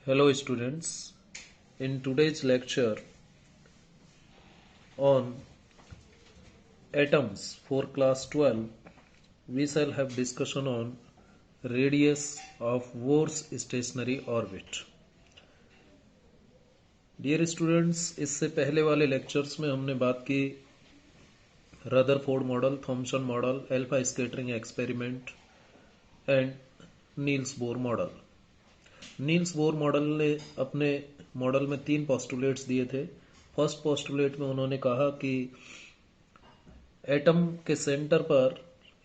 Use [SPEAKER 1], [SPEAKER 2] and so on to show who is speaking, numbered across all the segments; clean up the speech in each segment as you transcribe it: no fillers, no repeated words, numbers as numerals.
[SPEAKER 1] Hello students, in today's lecture on atoms for class 12 we shall have discussion on radius of Bohr's stationary orbit. Dear students, इससे पहले वाले lectures में हमने बात की Rutherford model, Thompson model, alpha scattering experiment and Niels Bohr model. Niels Bohr model ने अपने model में 3 पोस्टुलेट्स दिए थे। फर्स्ट पोस्टुलेट में उन्होंने कहा कि एटम के सेंटर पर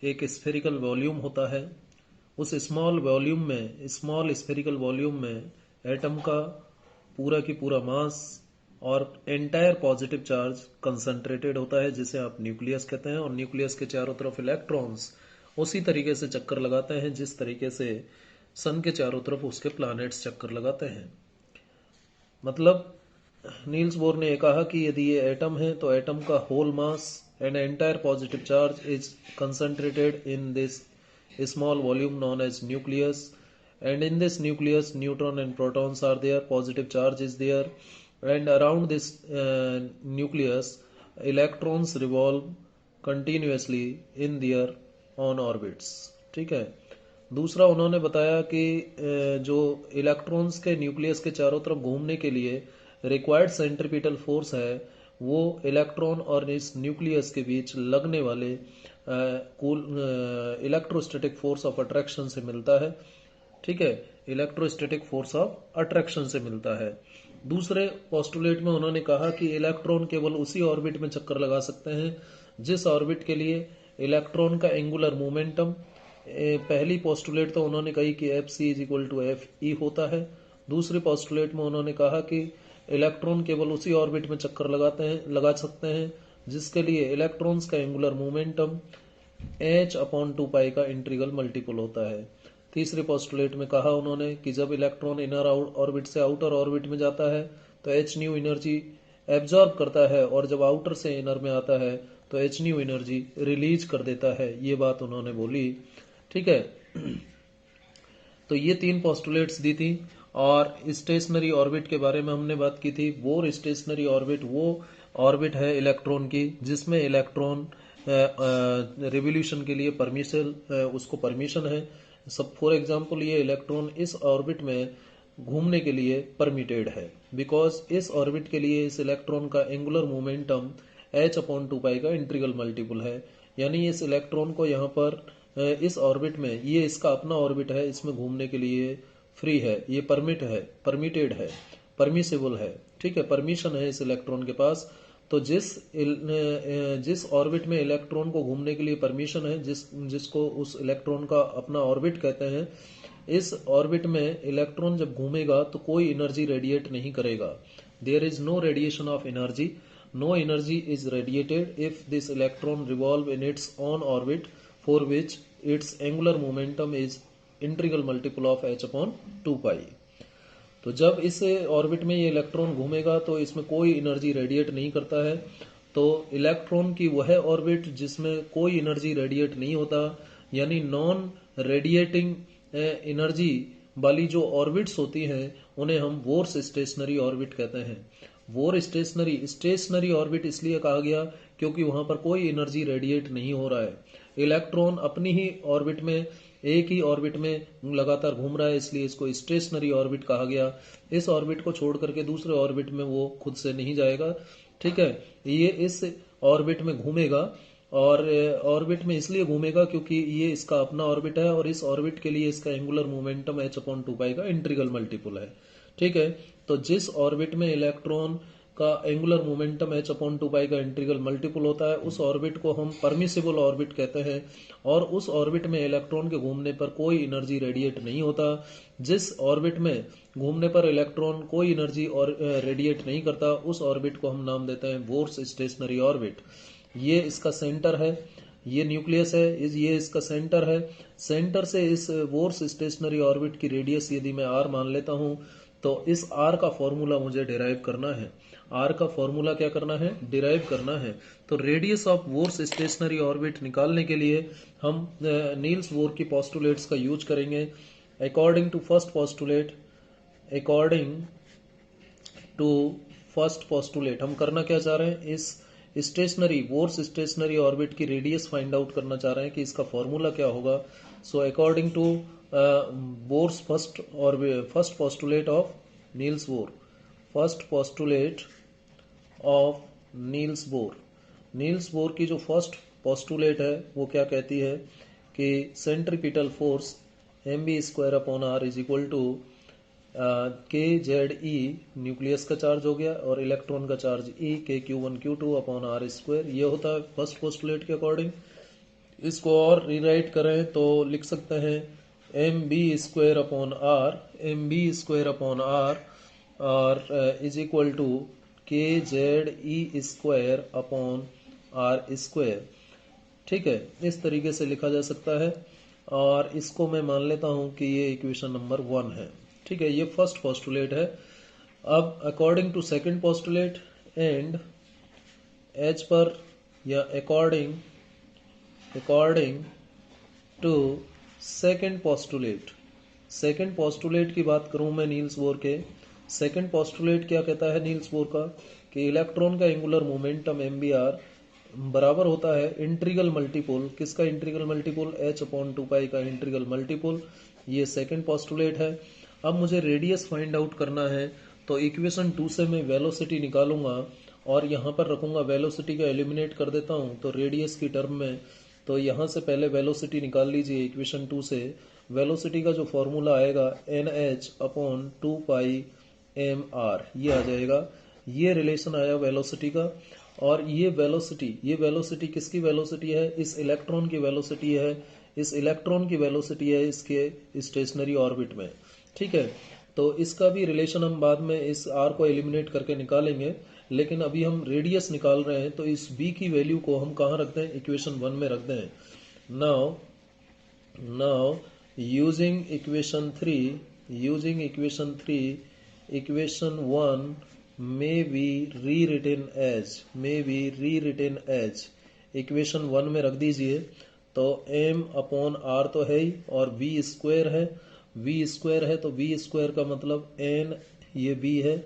[SPEAKER 1] एक स्फेरिकल वॉल्यूम होता है। उस स्मॉल स्फेरिकल वॉल्यूम में एटम का पूरा की पूरा मास और एंटायर पॉजिटिव चार्ज कंसंट्रेटेड होता है, जिसे आप न्यूक्लियस कहते हैं। और न्यूक्लियस के चारों तरफ इलेक्ट्रॉन्स उसी तरीके से चक्कर लगाते हैं जिस तरीके से सन के चारों तरफ उसके प्लैनेट्स चक्कर लगाते हैं। मतलब नील्स बोर ने कहा कि यदि ये एटम है तो एटम का whole mass and entire positive charge is concentrated in this small volume known as nucleus, and in this nucleus neutron and protons are there, positive charge is there, and around this nucleus electrons revolve continuously in their own orbits। ठीक है। दूसरा उन्होंने बताया कि जो electrons के nucleus के चारों तरफ घूमने के लिए रिक्वायर्ड सेंट्रीपिटल फोर्स है वो इलेक्ट्रॉन और इस न्यूक्लियस के बीच लगने वाले इलेक्ट्रोस्टैटिक फोर्स ऑफ अट्रैक्शन से मिलता है। ठीक है, इलेक्ट्रोस्टैटिक फोर्स ऑफ अट्रैक्शन से मिलता है। दूसरे पोस्टुलेट में उन्होंने कहा कि इलेक्ट्रॉन केवल उसी ऑर्बिट में चक्कर लगा सकते हैं जिस ऑर्बिट के लिए इलेक्ट्रॉन का एंगुलर मोमेंटम, पहली पोस्टुलेट तो उन्होंने कही कि Fc=Fe होता है। दूसरे पोस्टुलेट में उन्होंने कहा कि इलेक्ट्रॉन केवल उसी ऑर्बिट में चक्कर लगा सकते हैं जिसके लिए इलेक्ट्रॉन्स का एंगुलर मोमेंटम h/2π का इंटीग्रल मल्टीपल होता है। तीसरे पोस्टुलेट में कहा उन्होंने कि जब इलेक्ट्रॉन इनर ऑर्बिट से आउटर ऑर्बिट में जाता है तो h न्यू एनर्जी एब्जॉर्ब करता है और जब आउटर से इनर में आता है तो h न्यू एनर्जी रिलीज कर देता है। ये बात उन्होंने बोली। ठीक है, तो ये 3 पोस्टुलेट्स दी थी। और स्टेशनरी ऑर्बिट के बारे में हमने बात की थी। बोर स्टेशनरी ऑर्बिट वो ऑर्बिट है इलेक्ट्रॉन की जिसमें इलेक्ट्रॉन रिवोल्यूशन के लिए उसको परमिशन है। सब फॉर एग्जांपल ये इलेक्ट्रॉन इस ऑर्बिट में घूमने के लिए परमिटेड है बिकॉज इस ऑर्बिट के लिए इस इलेक्ट्रॉन का एंगुलर मोमेंटम h/2π का इंटीग्रल मल्टीपल है। यानी इस इलेक्ट्रॉन को यहाँ पर इस ऑर्बिट में, ये इसका अपना ऑर्बिट है, इसमें घूमने के लिए फ्री है, ये परमिटेड है, परमिसिबल है। ठीक है, परमिशन है इस इलेक्ट्रॉन के पास। तो जिस ऑर्बिट में इलेक्ट्रॉन को घूमने के लिए परमिशन है, जिसको उस इलेक्ट्रॉन का अपना ऑर्बिट कहते हैं, इस ऑर्बिट में इलेक्ट्रॉन जब घूमेगा तो कोई एनर्जी रेडिएट नहीं करेगा। There is no radiation of energy, no energy is radiated if this electron revolve in its own orbit for which its angular momentum is integral multiple of h/2π। तो जब इस orbit में ये electron घूमेगा तो इसमें कोई एनर्जी रेडिएट नहीं करता है। तो इलेक्ट्रॉन की वह ऑर्बिट जिसमें कोई एनर्जी रेडिएट नहीं होता, यानी नॉन रेडिएटिंग एनर्जी वाली जो ऑर्बिट्स होती हैं उन्हें हम बोर्स स्टेशनरी ऑर्बिट कहते हैं। बोर स्टेशनरी ऑर्बिट इसलिए कहा गया क्योंकि वहां पर कोई एनर्जी रेडिएट नहीं हो रहा है। इलेक्ट्रॉन अपनी ही ऑर्बिट में, एक ही ऑर्बिट में लगातार घूम रहा है, इसलिए इसको स्टेशनरी ऑर्बिट कहा गया। इस ऑर्बिट को छोड़ करके दूसरे ऑर्बिट में वो खुद से नहीं जाएगा। ठीक है, ये इस ऑर्बिट में घूमेगा और ऑर्बिट में इसलिए घूमेगा क्योंकि ये इसका अपना ऑर्बिट है और इस ऑर्बिट के लिए इसका एंगुलर मोमेंटम h/2π का इंटीग्रल मल्टीपल है। ठीक है, तो जिस ऑर्बिट में इलेक्ट्रॉन का एंगुलर मोमेंटम h/2π का इंटीग्रल मल्टीपल होता है उस ऑर्बिट को हम परमिसिबल ऑर्बिट कहते हैं। और उस ऑर्बिट में इलेक्ट्रॉन के घूमने पर कोई एनर्जी रेडिएट नहीं होता। जिस ऑर्बिट में घूमने पर इलेक्ट्रॉन कोई एनर्जी और रेडिएट नहीं करता उस ऑर्बिट को हम नाम देते हैं बोर्स स्टेशनरी ऑर्बिट। ये इसका सेंटर है, ये न्यूक्लियस है, ये इसका सेंटर है। सेंटर से इस बोर्स स्टेशनरी ऑर्बिट की रेडियस यदि मैं r मान लेता हूं तो इस r का फॉर्मूला मुझे डिराइव करना है। r का फॉर्मूला क्या करना है? डिराइव करना है। तो radius of Bohr's stationary orbit निकालने के लिए हम नील्स बोर की पोस्टुलेट्स का यूज करेंगे। According to first postulate according to first postulate हम करना क्या चाह रहे हैं, इस स्टेशनरी बोर्स स्टेशनरी ऑर्बिट की रेडियस फाइंड आउट करना चाह रहे हैं कि इसका फॉर्मूला क्या होगा। So according to Bohr's first postulate of Niels Bohr, first postulate of Niels Bohr, Niels Bohr की जो फर्स्ट पोस्टुलेट है वो क्या कहती है कि centripetal force mv² upon r is equal to K Z E nucleus का चार्ज हो गया और इलेक्ट्रॉन का चार्ज ई के Q1 Q2 upon R square, ये होता है फर्स्ट पोस्टुलेट के अकॉर्डिंग। इसको और रीराइट करें तो लिख सकते हैं mv² अपॉन आर और is equal to K Z E square upon R square. ठीक है, इस तरीके से लिखा जा सकता है और इसको मैं मान लेता हूं कि ये इक्वेशन नंबर 1 है। ठीक है, ये फर्स्ट पोस्टुलेट है। अब according to second postulate and as per या according to second postulate, second postulate की बात करूं मैं नील्स बोर के, सेकंड पोस्टुलेट क्या कहता है नील्स बोर का कि इलेक्ट्रॉन का एंगुलर मोमेंटम mvr बराबर होता है इंटीग्रल मल्टीपोल, किसका इंटीग्रल मल्टीपोल, h/2π का इंटीग्रल मल्टीपोल। ये सेकंड पोस्टुलेट है। अब मुझे रेडियस फाइंड आउट करना है तो इक्वेशन 2 से मैं वेलोसिटी निकालूंगा और यहाँ पर रखूंगा, वेलोसिटी का एलिमिनेट कर देता हूँ तो रेडियस की टर्म में, तो यहाँ से पहले वेलोसिटी निकाल लीजिए इक्वेशन 2 से। वेलोसिटी का जो फॉर्मूला आएगा nh/2πmr ये आ जाएगा, ये रिलेशन आया वेलोसिटी का। और ये वेलोसिटी किसकी वेलोसिटी है, इस इलेक्ट्रॉन की वेलोसिटी है, इस इलेक्ट्रॉन की वेलोसिटी है इसके स्टेशनरी ऑर्बिट में। ठीक है, तो इसका भी रिलेशन हम बाद में इस r को एलिमिनेट करके निकालेंगे, लेकिन अभी हम रेडियस निकाल रहे हैं तो इस b की वैल्यू को हम कहाँ रखते हैं, इक्वेशन 1 में रखते हैं। Now using equation 3, equation 1 may be rewritten as equation 1 में रख दीजिए तो m/r तो है ही और v² है, तो v² का मतलब n, ये v है,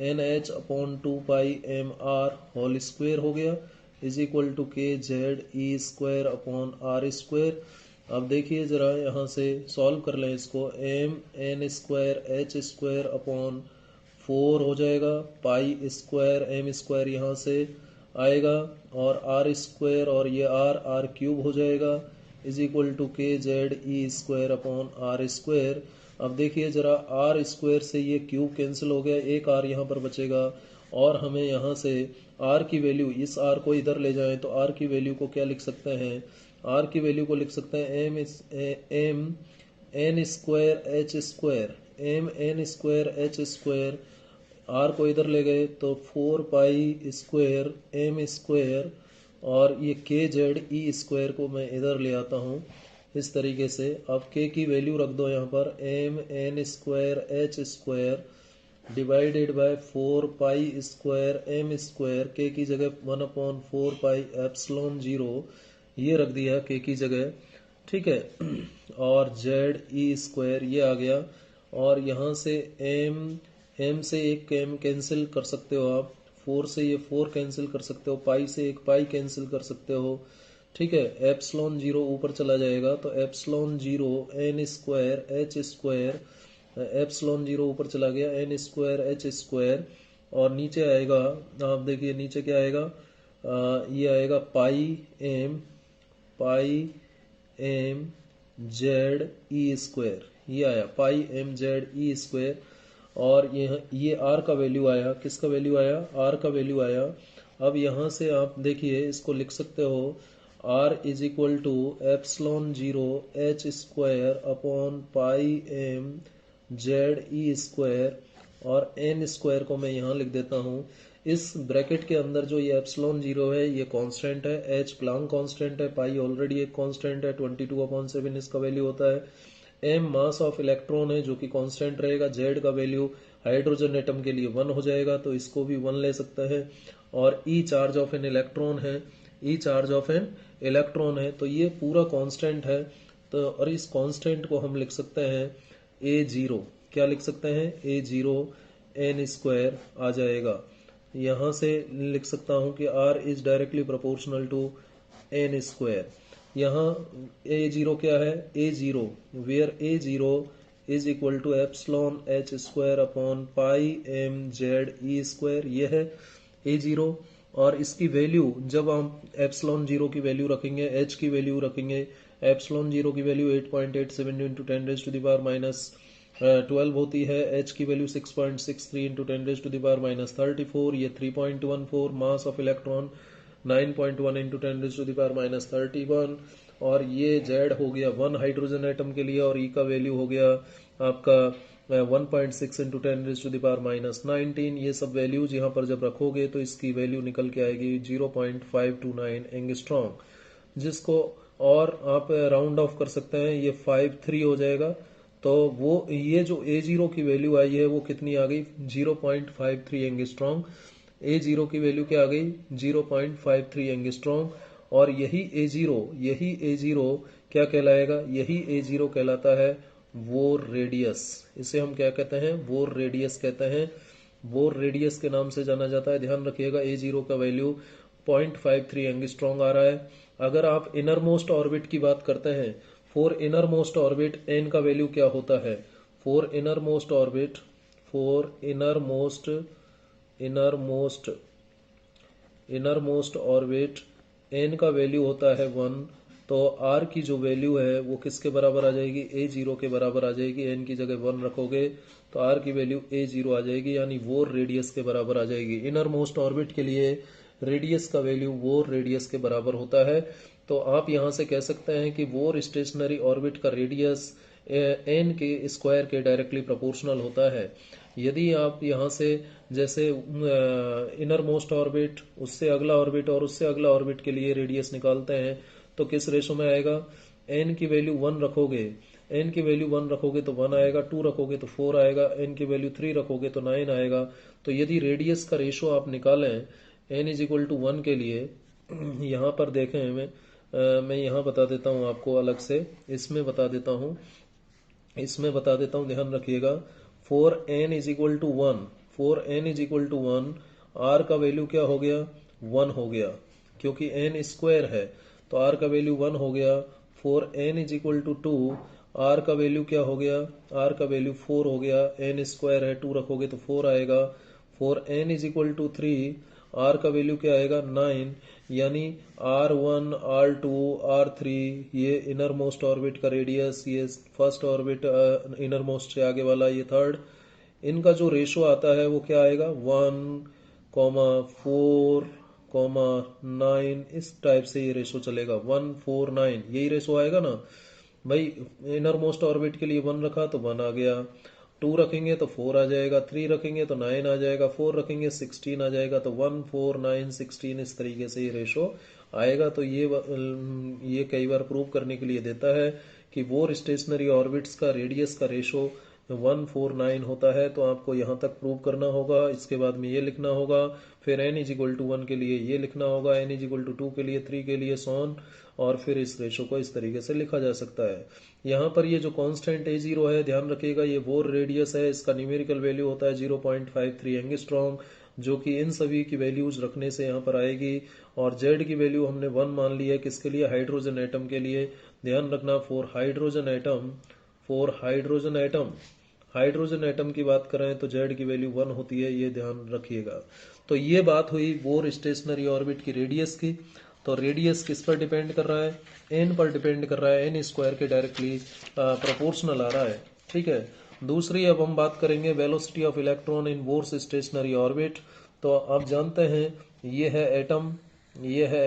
[SPEAKER 1] nh/2πmr होल स्क्वायर हो गया is equal to K Z E square upon R square. अब देखिए जरा यहाँ से सॉल्व कर लें इसको, mn² अपॉन 4 हो जाएगा, π² m² यहाँ से आएगा और r² और ये r³ हो जाएगा is equal to K Z E square upon R square. अब देखिए जरा r² से ये क्यूब कैंसिल हो गया, एक r यहाँ पर बचेगा और हमें यहाँ से r की वैल्यू, इस r को इधर ले जाएं तो r की वैल्यू को क्या लिख सकते हैं, r की वैल्यू को लिख सकते हैं mn²h², r को इधर ले गए तो 4π² m² और ये के जेड ई स्क्वायर को मैं इधर ले आता हूँ इस तरीके से। अब k की वैल्यू रख दो यहाँ पर mn²h² divided by 4π² m², k की जगह 1/4πε0 ये रख दिया k की जगह। ठीक है, और जेड ई स्क्वायर ये आ गया और यहाँ से m से एक m कैंसिल कर सकते हो आप, 4 से ये 4 कैंसिल कर सकते हो, पाई से एक पाई कैंसिल कर सकते हो। ठीक है, ε0 ऊपर चला जाएगा तो ε0 n² h², ऊपर चला गया n² h² और नीचे आएगा, आप देखिए नीचे क्या आएगा, ये आएगा πm z² ये आया πm/z² और ये r का वैल्यू आया, किसका वैल्यू आया, r का वैल्यू आया। अब यहाँ से आप देखिए इसको लिख सकते हो r is equal to ε0 h² upon πm/z² और n² को मैं यहाँ लिख देता हूँ। इस ब्रैकेट के अंदर जो ये ε0 है ये कांस्टेंट है, h प्लांक कांस्टेंट है, पाई ऑलरेडी एक कांस्टेंट है, 22/7 इसका वैल्यू होता है, m मास ऑफ इलेक्ट्रॉन है जो कि कांस्टेंट रहेगा, z का वैल्यू हाइड्रोजन एटम के लिए 1 हो जाएगा तो इसको भी 1 ले सकते हैं और e charge of an electron है, तो ये पूरा कांस्टेंट है। तो और इस कांस्टेंट को हम लिख सकते हैं a0, क्या लिख सकते हैं, a0 n स्क्वायर आ जाएगा। यहाँ से लिख सकता हूँ कि r is directly proportional to n square. यहाँ a0 क्या है, a0 where a0 is equal to epsilon h square upon pi m z e square, ये है a0। और इसकी वैल्यू जब हम एप्सिलॉन 0 की वैल्यू रखेंगे, h की वैल्यू रखेंगे, एप्सिलॉन 0 की value 8.87 into 10 raise to the power minus 12 होती है, h की value 6.63 into 10 raise to the power minus 34, ये 3.14, mass of electron 9.1 into 10 raise to the power minus 31, और ये z हो गया 1 हाइड्रोजन एटम के लिए, और e का वैल्यू हो गया आपका 1.6 into 10 raise to the power minus 19। ये सब वैल्यूज यहाँ पर जब रखोगे तो इसकी वैल्यू निकल के आएगी 0.529 एंगस्ट्रॉम, जिसको और आप राउंड ऑफ कर सकते हैं, ये 53 हो जाएगा। तो वो ये जो a0 की वैल्यू आई है वो कितनी आ गई, 0.53 एंगस्ट्रॉम। a0 की वैल्यू क्या आ गई, 0.53 एंगस्ट्रॉम। और यही a0 क्या कहलाएगा, यही a0 कहलाता है वोर रेडियस। इसे हम क्या कहते हैं, वोर रेडियस कहते हैं। वोर रेडियस के नाम से जाना जाता है। ध्यान रखिएगा a0 का वैल्यू 0.53 एंगस्ट्रॉम आ रहा है। अगर आप इनर मोस्ट ऑर्बिट की बात करते हैं, for inner most orbit n का वैल्यू क्या होता है, for inner most orbit, for inner most orbit n का वैल्यू होता है 1। तो r की जो वैल्यू है वो किसके बराबर आ जाएगी, a0 के बराबर आ जाएगी। n की जगह 1 रखोगे तो r की वैल्यू a0 आ जाएगी, यानी वोर रेडियस के बराबर आ जाएगी। इनर मोस्ट ऑर्बिट के लिए रेडियस का वैल्यू वोर रेडियस के बराबर होता है। तो आप यहां से कह सकते हैं कि वोर स्टेशनरी ऑर्बिट का रेडियस n के स्क्वायर के डायरेक्टली प्रोपोर्शनल होता है। यदि आप यहां से जैसे इनर मोस्ट ऑर्बिट, उससे अगला ऑर्बिट और उससे अगला ऑर्बिट के लिए रेडियस निकालते हैं तो किस रेशो में आएगा, n की वैल्यू 1 रखोगे, n की वैल्यू 1 रखोगे तो 1 आएगा, 2 रखोगे तो 4 आएगा, n की वैल्यू 3 रखोगे तो 9 आएगा। तो यदि रेडियस का रेशो आप निकालें n इज इक्वल टू 1 के लिए, यहाँ पर देखें मैं यहाँ बता देता हूँ आपको अलग से, इसमें बता देता हूँ, ध्यान रखिएगा। For n is equal to 1, for n is equal to 1, r का वैल्यू क्या हो गया, 1 हो गया, क्योंकि n स्क्वायर है तो r का वैल्यू 1 हो गया। For n is equal to 2, r का वैल्यू क्या हो गया, r का वैल्यू 4 हो गया, n स्क्वायर है, 2 रखोगे तो 4 आएगा। For n is equal to 3, r का वैल्यू क्या आएगा, 9, यानी r1, r2, r3, ये इनर मोस्ट ऑर्बिट का रेडियस, ये फर्स्ट ऑर्बिट इनर मोस्ट से आगे वाला ये थर्ड, इनका जो रेशो आता है वो क्या आएगा, 1,4,9, इस टाइप से ये रेशो चलेगा, 1,4,9, यही रेशो आएगा ना भाई। इनर मोस्ट ऑर्बिट के लिए 1 रखा तो 1 आ गया, 2 रखेंगे तो 4 आ जाएगा, 3 रखेंगे तो 9 आ जाएगा, 4 रखेंगे 16 आ जाएगा। तो 1, 4, 9, 16 इस तरीके से ये रेशो आएगा। तो ये कई बार प्रूव करने के लिए देता है कि वोर स्टेशनरी ऑर्बिट्स का रेडियस का रेशो 149 होता है। तो आपको यहाँ तक प्रूव करना होगा, इसके बाद में ये लिखना होगा, फिर n इज इक्वल टू 1 के लिए ये लिखना होगा, n इज इक्वल टू 2 के लिए, 3 के लिए, सोन, और फिर इस रेशो को इस तरीके से लिखा जा सकता है। यहाँ पर ये जो कांस्टेंट a0 है, ध्यान रखिएगा, ये वोर रेडियस है, इसका न्यूमेरिकल वैल्यू होता है 0.53 एंगस्ट्रॉम, जो कि इन सभी की वैल्यूज रखने से यहाँ पर आएगी। और z की वैल्यू हमने 1 मान ली है, किसके लिए, हाइड्रोजन एटम के लिए। ध्यान रखना, फॉर हाइड्रोजन एटम की बात करें तो z की वैल्यू 1 होती है, ये ध्यान रखिएगा। तो ये बात हुई वोर स्टेशनरी ऑर्बिट की रेडियस की। तो रेडियस किस पर डिपेंड कर रहा है, n पर डिपेंड कर रहा है, n स्क्वायर के डायरेक्टली प्रोपोर्शनल आ रहा है, ठीक है। दूसरी अब हम बात करेंगे velocity of electron in verse stationery orbit. तो आप जानते हैं ये है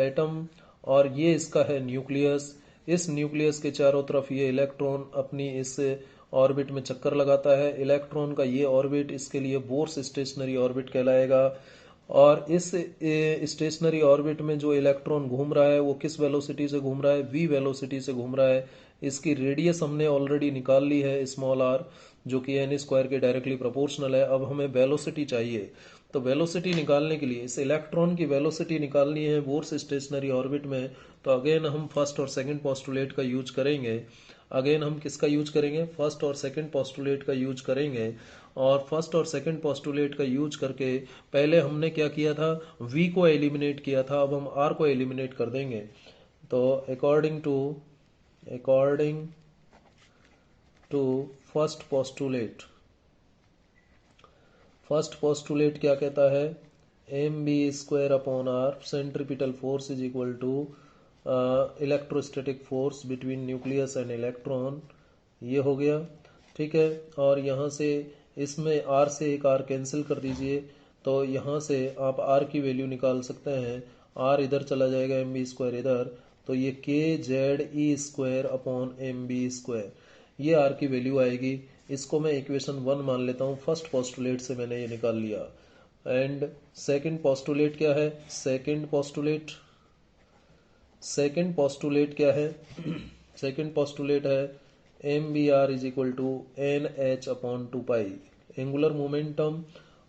[SPEAKER 1] एटम और ये इसका है न्यूक्लियस। इस न्यूक्लियस के चारों तरफ ये इलेक्ट्रॉन अपनी इस ऑर्बिट में चक्कर लगाता है। इलेक्ट्रॉन का ये ऑर्बिट इसके लिए बोर्स स्टेशनरी ऑर्बिट कहलाएगा। और इस स्टेशनरी ऑर्बिट में जो इलेक्ट्रॉन घूम रहा है वो किस वेलोसिटी से घूम रहा है, v वेलोसिटी से घूम रहा है। इसकी रेडियस हमने ऑलरेडी निकाल ली है, स्मॉल r, जो कि n स्क्वायर के डायरेक्टली प्रोपोर्शनल है। अब हमें वेलोसिटी चाहिए, तो वेलोसिटी निकालने के लिए, इस इलेक्ट्रॉन की वेलोसिटी निकालनी है बोर्स स्टेशनरी ऑर्बिट में, तो अगेन हम फर्स्ट और सेकंड पोस्टुलेट का यूज करेंगे। अगेन हम किसका यूज करेंगे, फर्स्ट और सेकंड पोस्टुलेट का यूज करेंगे। और फर्स्ट और सेकंड पोस्टुलेट का यूज करके पहले हमने क्या किया था, v को एलिमिनेट किया था, अब हम r को एलिमिनेट कर देंगे। तो अकॉर्डिंग टू फर्स्ट पोस्टुलेट क्या कहता है, mv² upon r centripetal force is equal to electrostatic force between nucleus and electron. ये हो गया, ठीक है। और यहाँ से इसमें r से एक r कैंसिल कर दीजिए, तो यहाँ से आप r की वैल्यू निकाल सकते हैं। r इधर चला जाएगा, mv² इधर, तो ये kze² अपॉन mv², ये r की वैल्यू आएगी। इसको मैं इक्वेशन 1 मान लेता हूँ, फर्स्ट पोस्टुलेट से मैंने ये निकाल लिया। एंड सेकंड पोस्टुलेट क्या है, सेकंड पोस्टुलेट क्या है सेकंड पोस्टुलेट है mvr is equal to nh upon 2 angular momentum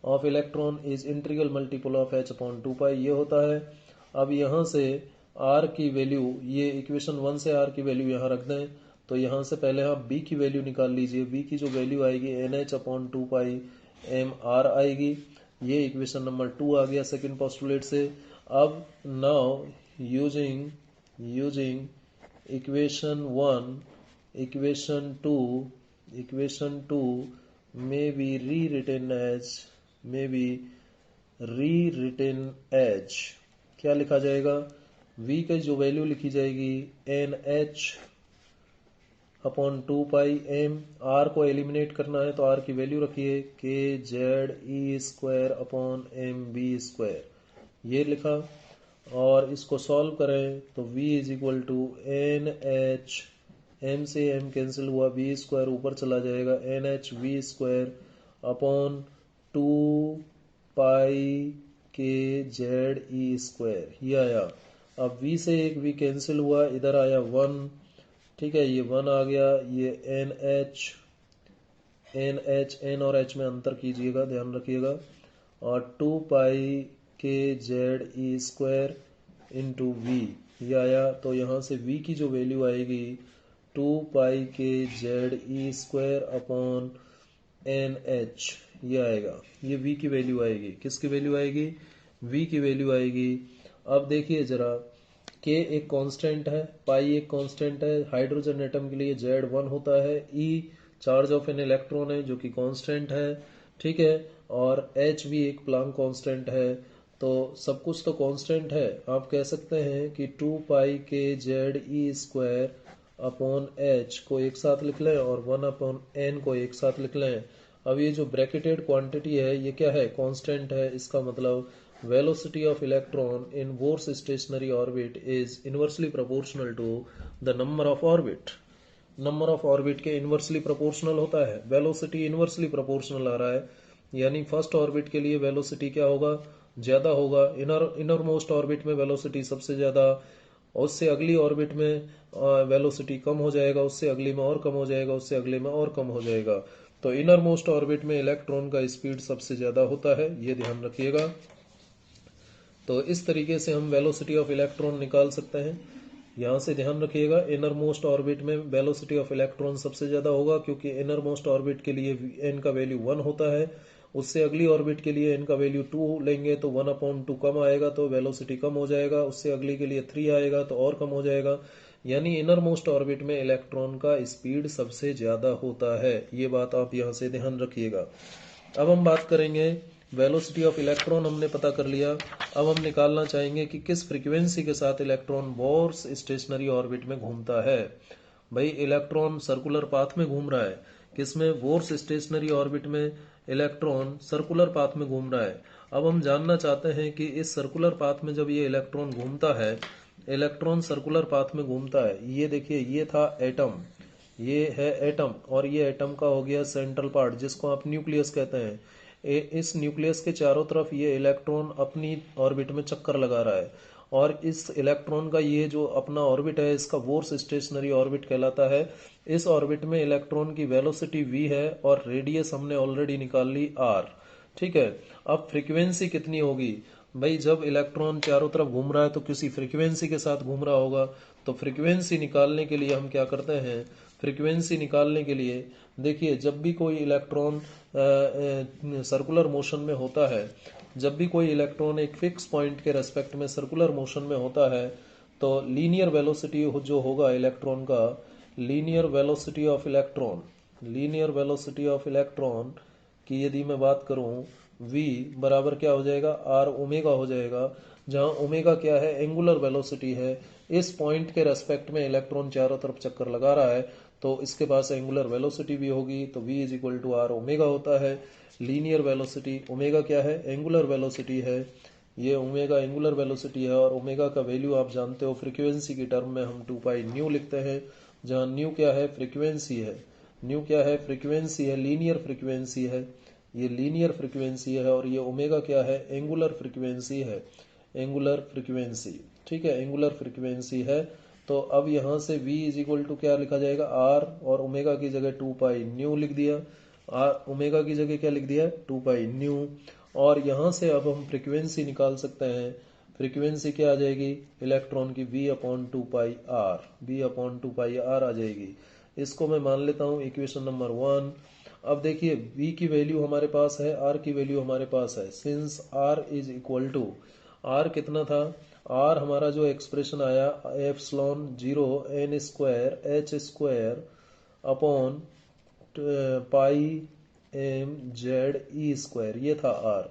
[SPEAKER 1] of electron is integral multiple of h upon 2 ये होता है। अब यहाँ से r की वैल्यू, ये इक्वेशन 1 से r की वैल्यू यहाँ रख दें, तो यहाँ से पहले आप b की वैल्यू निकाल लीजिए। b की जो वैल्यू आएगी nh अपॉन 2 mr आएगी। ये इक्वेशन नंबर 2 आ गया सेकंड पोस्टुलेट से। अब now using equation 1, equation 2 may be rewritten as क्या लिखा जाएगा, v की जो वैल्यू लिखी जाएगी nh अपॉन 2 m, r को एलिमिनेट करना है तो r की वैल्यू रखिए kze² अपॉन mv², ये लिखा। और इसको सॉल्व करें तो v is equal to nh, m से m कैंसिल हुआ, v² ऊपर चला जाएगा, nh v² अपॉन 2 kze², ये आया। अब v से एक v कैंसिल हुआ, इधर आया 1, ठीक है, ये 1 आ गया। ये n और h में अंतर कीजिएगा, ध्यान रखिएगा। और 2 kze² इंटू v, ये आया। तो यहाँ से v की जो वैल्यू आएगी 2 kze² अपॉन nh, ये आएगा। ये v की वैल्यू आएगी, किसकी वैल्यू आएगी, v की वैल्यू आएगी। अब देखिए जरा, k एक कांस्टेंट है, पाई एक कांस्टेंट है, हाइड्रोजन एटम के लिए Z1 होता है, E charge of an electron है जो कि कांस्टेंट है, ठीक है, और H भी एक प्लांक कांस्टेंट है। तो सब कुछ तो कांस्टेंट है। आप कह सकते हैं कि 2 kze² अपॉन h को एक साथ लिख लें और 1 अपॉन n को एक साथ लिख लें। अब ये जो ब्रैकेटेड क्वांटिटी है ये क्या है, कांस्टेंट है। इसका मतलब velocity of electron in Bohr's stationary orbit is inversely proportional to the number of orbit के इनवर्सली प्रोपोर्शनल होता है। वेलोसिटी इनवर्सली प्रोपोर्शनल आ रहा है, यानी फर्स्ट ऑर्बिट के लिए वेलोसिटी क्या होगा, ज्यादा होगा। इनर मोस्ट ऑर्बिट में वेलोसिटी सबसे ज्यादा, उससे अगली ऑर्बिट में वेलोसिटी कम हो जाएगा, उससे अगली में और कम हो जाएगा, उससे अगले में और कम हो जाएगा। तो इनर मोस्ट ऑर्बिट में इलेक्ट्रॉन का स्पीड सबसे ज्यादा होता है, ये ध्यान रखिएगा। तो इस तरीके से हम वेलोसिटी ऑफ इलेक्ट्रॉन निकाल सकते हैं। यहाँ से ध्यान रखिएगा, इनर मोस्ट ऑर्बिट में वेलोसिटी ऑफ इलेक्ट्रॉन सबसे ज्यादा होगा, क्योंकि इनर मोस्ट ऑर्बिट के लिए n का वैल्यू 1 होता है। उससे अगली ऑर्बिट के लिए n का वैल्यू 2 लेंगे तो 1/2 कम आएगा, तो वेलोसिटी कम हो जाएगा। उससे अगली के लिए 3 आएगा तो और कम हो जाएगा। यानी इनर मोस्ट ऑर्बिट में इलेक्ट्रॉन का स्पीड सबसे ज्यादा होता है। ये बात आप यहाँ से ध्यान रखिएगा। अब हम बात करेंगे, वेलोसिटी ऑफ इलेक्ट्रॉन हमने पता कर लिया। अब हम निकालना चाहेंगे कि किस फ्रीक्वेंसी के साथ इलेक्ट्रॉन बोर्स स्टेशनरी ऑर्बिट में घूमता है। भाई इलेक्ट्रॉन सर्कुलर पाथ में घूम रहा है, किसमें, बोर्स स्टेशनरी ऑर्बिट में इलेक्ट्रॉन सर्कुलर पाथ में घूम रहा है। अब हम जानना चाहते हैं कि इस सर्कुलर पाथ में जब ये इलेक्ट्रॉन घूमता है, इलेक्ट्रॉन सर्कुलर पाथ में घूमता है, ये देखिए ये था एटम, ये है एटम, और ये एटम का हो गया सेंट्रल पार्ट जिसको आप न्यूक्लियस कहते हैं। इस न्यूक्लियस के चारों तरफ ये इलेक्ट्रॉन अपनी ऑर्बिट में चक्कर लगा रहा है, और इस इलेक्ट्रॉन का ये जो अपना ऑर्बिट है इसका बोर्स स्टेशनरी ऑर्बिट कहलाता है। इस ऑर्बिट में इलेक्ट्रॉन की वेलोसिटी v है और रेडियस हमने ऑलरेडी निकाल ली r, ठीक है। अब फ्रीक्वेंसी कितनी होगी, भाई जब इलेक्ट्रॉन चारों तरफ घूम रहा है तो किसी फ्रीक्वेंसी के साथ घूम रहा होगा। तो फ्रीक्वेंसी निकालने के लिए हम क्या करते हैं, फ्रीक्वेंसी निकालने के लिए देखिए, जब भी कोई इलेक्ट्रॉन सर्कुलर मोशन में होता है, जब भी कोई इलेक्ट्रॉन एक फिक्स पॉइंट के रेस्पेक्ट में सर्कुलर मोशन में होता है, तो लीनियर वेलोसिटी जो होगा इलेक्ट्रॉन का, linear velocity of electron, linear velocity of electron की यदि मैं बात करूं, v बराबर क्या हो जाएगा, r ओमेगा हो जाएगा, जहां ओमेगा क्या है, एंगुलर वेलोसिटी है। इस पॉइंट के रेस्पेक्ट में इलेक्ट्रॉन चारों तरफ चक्कर लगा रहा है, तो इसके पास एंगुलर वेलोसिटी भी होगी, तो v is equal to R omega होता है। लीनियर वेलोसिटी, ओमेगा क्या है, एंगुलर वेलोसिटी है, ये ओमेगा एंगुलर वेलोसिटी है, और ओमेगा का वैल्यू आप जानते हो, फ्रीक्वेंसी की टर्म में हम 2 पाई न्यू लिखते हैं, जहां न्यू क्या है, फ्रीक्वेंसी है, न्यू क्या है, फ्रीक्वेंसी है, लीनियर फ्रीक्वेंसी है, ये लीनियर फ्रीक्वेंसी है, और ये ओमेगा क्या है, एंगुलर फ्रीक्वेंसी है, एंगुलर फ्रीक्वेंसी, ठीक है, एंगुलर फ्रीक्वेंसी है। तो अब यहाँ से v इज इक्वल टू क्या लिखा जाएगा, r, और ओमेगा की जगह 2 पाई न्यू लिख दिया, ओमेगा की जगह क्या लिख दिया, 2 पाई न्यू। और यहाँ से अब हम फ्रीक्वेंसी निकाल सकते हैं, फ्रीक्वेंसी क्या आ जाएगी, इलेक्ट्रॉन की v अपॉन 2 पाई r, v अपॉन 2 पाई r आ जाएगी। इसको मैं मान लेता हूँ इक्वेशन नंबर 1। अब देखिए, v की वैल्यू हमारे पास है, r की वैल्यू हमारे पास है, since r is equal to, r कितना था, r हमारा जो एक्सप्रेशन आया, epsilon 0 n square h square upon pi m z e square, ये था r।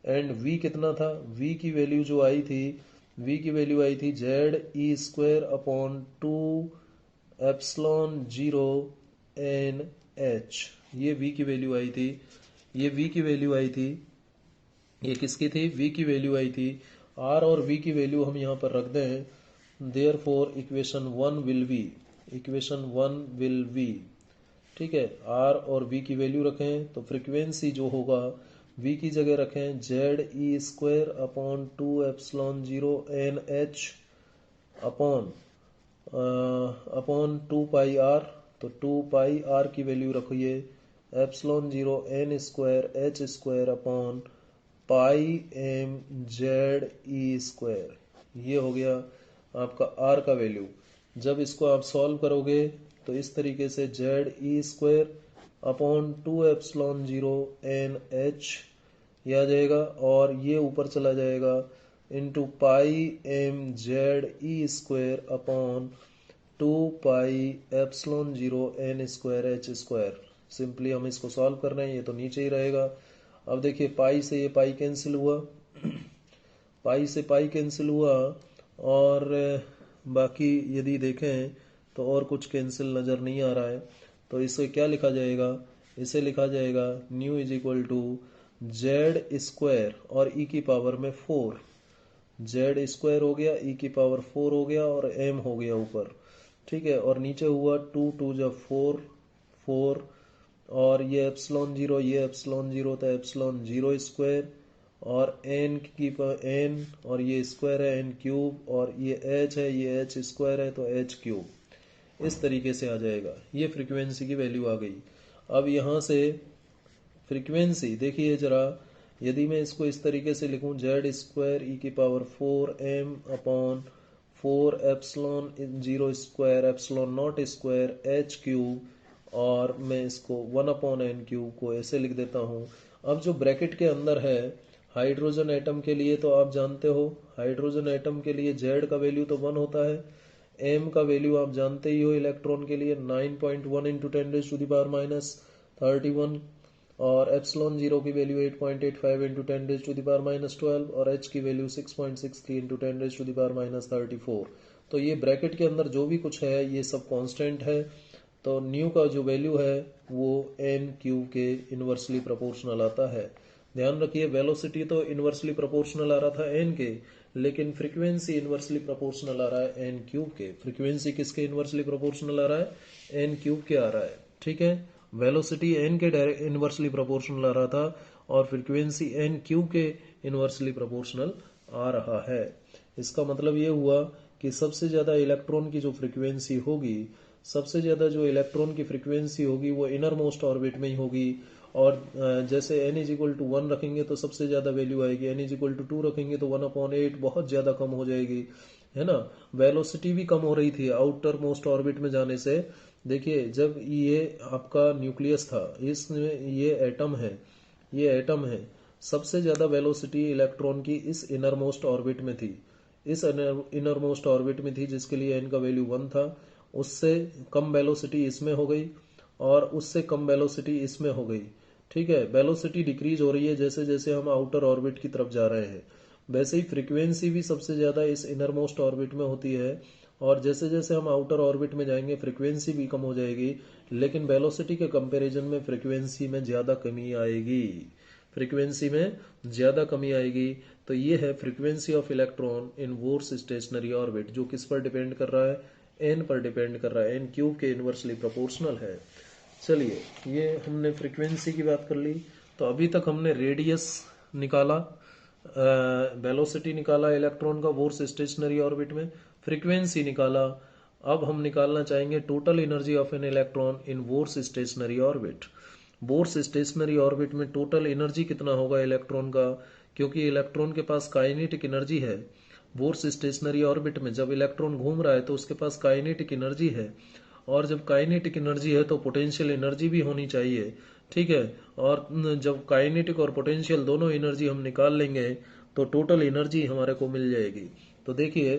[SPEAKER 1] एंड v कितना था, v की वैल्यू जो आई थी, v की वैल्यू आई थी z e square upon 2 epsilon 0 n h, ये v की वैल्यू आई थी, ये v की वैल्यू आई थी, ये किसकी थी, v की वैल्यू आई थी। r और v की वैल्यू हम यहाँ पर रख दें, therefore equation 1 will be, equation 1 will be, ठीक है, r और v की वैल्यू रखें, तो फ्रीक्वेंसी जो होगा, v की जगह रखें z e square upon 2 epsilon 0 n h upon 2 पाई r, तो 2 पाई r की वैल्यू रखिए epsilon 0 n square h square upon pi m z e square, ये हो गया आपका r का वैल्यू। जब इसको आप सॉल्व करोगे तो इस तरीके से z e square upon 2 epsilon 0 n h ये आ जाएगा, और ये ऊपर चला जाएगा into pi m z e square upon 2 पाई epsilon 0 n square h square. Simply हम इसको सॉल्व कर रहे हैं, ये तो नीचे ही रहेगा। अब देखिए, पाई से ये पाई कैंसिल हुआ, पाई से पाई कैंसिल हुआ, और बाकी यदि देखें तो और कुछ कैंसिल नज़र नहीं आ रहा है, तो इसे क्या लिखा जाएगा, इसे लिखा जाएगा nu is equal to Z square और ई की पावर में 4, जेड स्क्वायर हो गया, ई की पावर 4 हो गया, और एम हो गया ऊपर, ठीक है, और नीचे हुआ 2 2 जब 4 4, और ये एप्सिलॉन 0, ये एप्सिलॉन 0, तो एप्सिलॉन 0 स्क्वायर, और एन की एन, और ये स्क्वायर है एन क्यूब, और ये एच है, ये एच स्क्वायर है, तो एच क्यूब। इस तरीके से आ जाएगा, ये फ्रीक्वेंसी की वैल्यू आ गई। अब यहाँ से फ्रीक्वेंसी देखिए जरा, यदि मैं इसको इस तरीके से लिखूं, जेड स्क्वायर ई की power 4 M upon 4 epsilon 0 square epsilon naught square H cube, और मैं इसको 1 अपॉन एन क्यूब को ऐसे लिख देता हूँ। अब जो ब्रैकेट के अंदर है हाइड्रोजन एटम के लिए, तो आप जानते हो हाइड्रोजन एटम के लिए जेड का वैल्यू तो 1 होता है, एम का वैल्यू आप जानते ही हो इलेक्ट्रॉन के लिए 9.1 इंटू 10⁻⁻31, और एप्सिलॉन 0 की वैल्यू 8.85 इंटू 10⁻⁻12, और एच की वैल्यू 6.63 इंटू 10⁻⁻34। तो ये ब्रैकेट के अंदर जो भी कुछ है ये सब कांस्टेंट है, तो न्यू का जो वैल्यू है वो एन क्यूब के इन्वर्सली प्रोपोर्शनल आता है। ध्यान रखिए, वेलोसिटी तो इन्वर्सली प्रोपोर्शनल आ रहा था एन के, लेकिन फ्रीक्वेंसी इन्वर्सली प्रोपोर्शनल आ रहा है एन क्यूब के। फ्रीक्वेंसी किसके इन्वर्सली प्रोपोर्शनल आ रहा है, एन क्यूब के आ रहा है, ठीक है। वेलोसिटी एन के इन्वर्सली प्रोपोर्शनल आ रहा था, और फ्रीक्वेंसी एन क्यूब के इन्वर्सली प्रोपोर्शनल आ रहा है। इसका मतलब ये हुआ कि सबसे ज्यादा इलेक्ट्रॉन की जो फ्रीक्वेंसी होगी, सबसे ज्यादा जो इलेक्ट्रॉन की फ्रीक्वेंसी होगी वो इनर मोस्ट ऑर्बिट में ही होगी। और जैसे n इज इक्वल टू 1 रखेंगे तो सबसे ज्यादा वैल्यू आएगी, n इज इक्वल टू 2 रखेंगे तो 1/8 बहुत ज्यादा कम हो जाएगी, है ना। वेलोसिटी भी कम हो रही थी आउटर मोस्ट ऑर्बिट में जाने से, देखिए जब ये आपका न्यूक्लियस था, इसमें ये एटम है, सबसे ज्यादा वेलोसिटी इलेक्ट्रॉन की इस इनर मोस्ट ऑर्बिट में थी, इस इनर मोस्ट ऑर्बिट में थी, जिसके लिए n का वैल्यू 1 था। उससे कम वेलोसिटी इसमें हो गई और उससे कम वेलोसिटी इसमें हो गई। ठीक है, वेलोसिटी डिक्रीज हो रही है जैसे जैसे हम आउटर ऑर्बिट की तरफ जा रहे हैं। वैसे ही फ्रीक्वेंसी भी सबसे ज्यादा इस इनर मोस्ट ऑर्बिट में होती है, और जैसे जैसे हम आउटर ऑर्बिट में जाएंगे फ्रीक्वेंसी भी कम हो जाएगी, लेकिन वेलोसिटी के कंपैरिजन में फ्रीक्वेंसी में ज्यादा कमी आएगी, फ्रीक्वेंसी में ज्यादा कमी आएगी। तो ये है frequency of electron in Bohr's stationary orbit, जो किस पर डिपेंड कर रहा है, एन पर डिपेंड कर रहा है, एन क्यूब के इनवर्सली प्रोपोर्शनल है। चलिए, ये हमने फ्रीक्वेंसी की बात कर ली। तो अभी तक हमने रेडियस निकाला, वेलोसिटी निकाला इलेक्ट्रॉन का बोर्स स्टेशनरी ऑर्बिट में, फ्रीक्वेंसी निकाला। अब हम निकालना चाहेंगे total energy of an electron in Bohr's stationary orbit. Bohr's stationary orbit में टोटल एनर्जी कितना होगा इलेक्ट्रॉन का, क्योंकि इलेक्ट्रॉन के पास काइनेटिक एनर्जी है। बोर्स स्टेशनरी ऑर्बिट में जब इलेक्ट्रॉन घूम रहा है तो उसके पास काइनेटिक एनर्जी है, और जब काइनेटिक एनर्जी है तो पोटेंशियल एनर्जी भी होनी चाहिए। ठीक है, और जब काइनेटिक और पोटेंशियल दोनों एनर्जी हम निकाल लेंगे तो टोटल एनर्जी हमारे को मिल जाएगी। तो देखिए,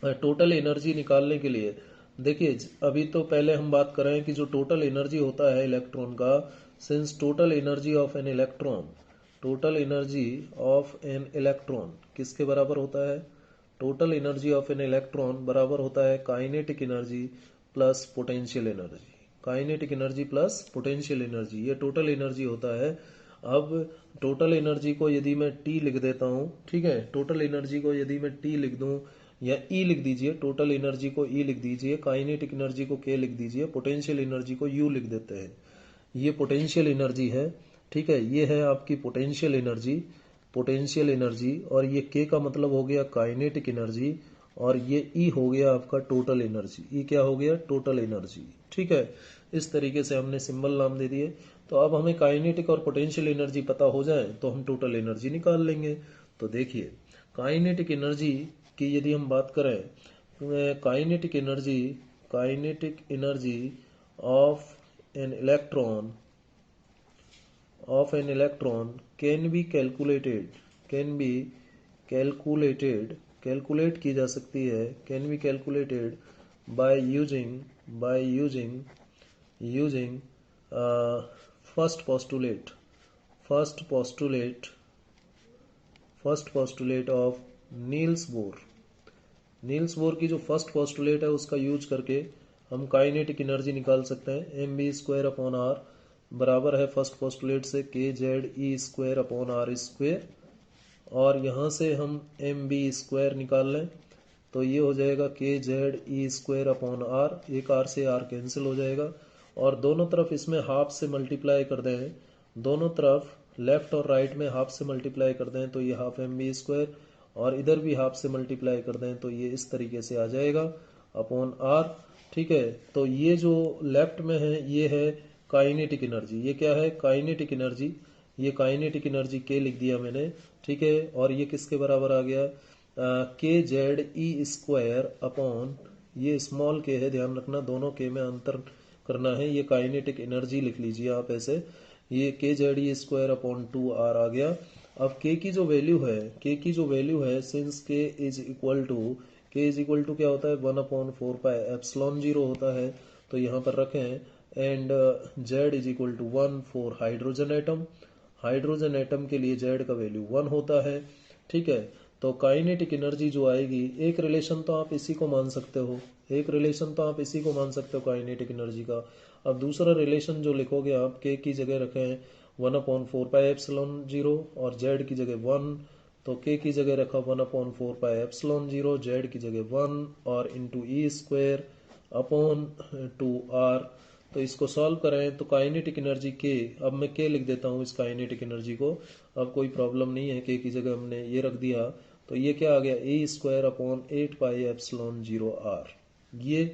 [SPEAKER 1] टोटल एनर्जी निकालने के लिए देखिए, अभी तो पहले हम बात कर रहे हैं कि जो टोटल एनर्जी होता है इलेक्ट्रॉन का, since total energy of an electron, total energy of an electron किसके बराबर होता है, total energy of an electron बराबर होता है kinetic energy plus potential energy, kinetic energy plus potential energy, ये टोटल एनर्जी होता है। अब टोटल एनर्जी को यदि मैं टी लिख देता हूं, ठीक है, टोटल एनर्जी को यदि मैं टी लिख दूं या ई लिख दीजिए, टोटल एनर्जी को ई लिख दीजिए, काइनेटिक एनर्जी को के लिख दीजिए, पोटेंशियल एनर्जी को यू लिख देते हैं। ये पोटेंशियल एनर्जी है। ठीक है, ये है आपकी पोटेंशियल एनर्जी, पोटेंशियल एनर्जी, और ये के का मतलब हो गया काइनेटिक एनर्जी, और ये ई हो गया आपका टोटल एनर्जी। ई क्या हो गया, टोटल एनर्जी। ठीक है, इस तरीके से हमने सिंबल नाम दे दिए। तो अब हमें काइनेटिक और पोटेंशियल एनर्जी पता हो जाए तो हम टोटल एनर्जी निकाल लेंगे। तो देखिए, काइनेटिक एनर्जी की यदि हम बात करें, kinetic energy of an electron can be calculated, calculate की जा सकती है, can be calculated by using first postulate of Niels Bohr की जो फर्स्ट पोस्टुलेट है उसका यूज करके हम काइनेटिक एनर्जी निकाल सकते हैं। mv²/r बराबर है फर्स्ट पोस्टुलेट से kZe²/r², और यहाँ से हम mv² निकाल लें तो ये हो जाएगा kZe²/r, एक r से r कैंसिल हो जाएगा, और दोनों तरफ इसमें हाफ से मल्टीप्लाई कर दें, दोनों तरफ लेफ्ट और राइट में हाफ से मल्टीप्लाई कर दें तो ये हाफ mv², और इधर भी हाफ से मल्टीप्लाई कर दें तो ये इस तरीके से आ जाएगा अपॉन r। ठीक है, तो ये जो लेफ्ट में है ये है काइनेटिक एनर्जी, ये क्या है, काइनेटिक एनर्जी, ये काइनेटिक एनर्जी के लिख दिया मैंने। ठीक है, और ये किसके बराबर आ गया, kZe²/, ये स्मॉल के है, ध्यान रखना दोनों के में अंतर करना है, ये काइनेटिक एनर्जी लिख लीजिए आप ऐसे, ये kZe²/2r आ गया। अब k की जो वैल्यू है, since k is equal to क्या होता है, 1/4πε0 होता है, तो यहाँ पर रखें, and z is equal to 1 for hydrogen atom के लिए z का वैल्यू 1 होता है। ठीक है, तो काइनेटिक एनर्जी जो आएगी, एक रिलेशन तो आप इसी को मान सकते हो, काइनेटिक एनर्जी का। अब दूसरा रिलेशन जो लिखोगे आप, k की जगह रखें 1/4πε0 और z की जगह 1, तो k की जगह रखा 1/4πε0, z की जगह 1 और इंटू e²/2r। तो इसको सॉल्व करें तो काइनेटिक एनर्जी k, अब मैं k लिख देता हूँ इस काइनेटिक एनर्जी को, अब कोई प्रॉब्लम नहीं है, k की जगह हमने ये रख दिया, तो ये क्या आ गया, e²/8πε0r, ये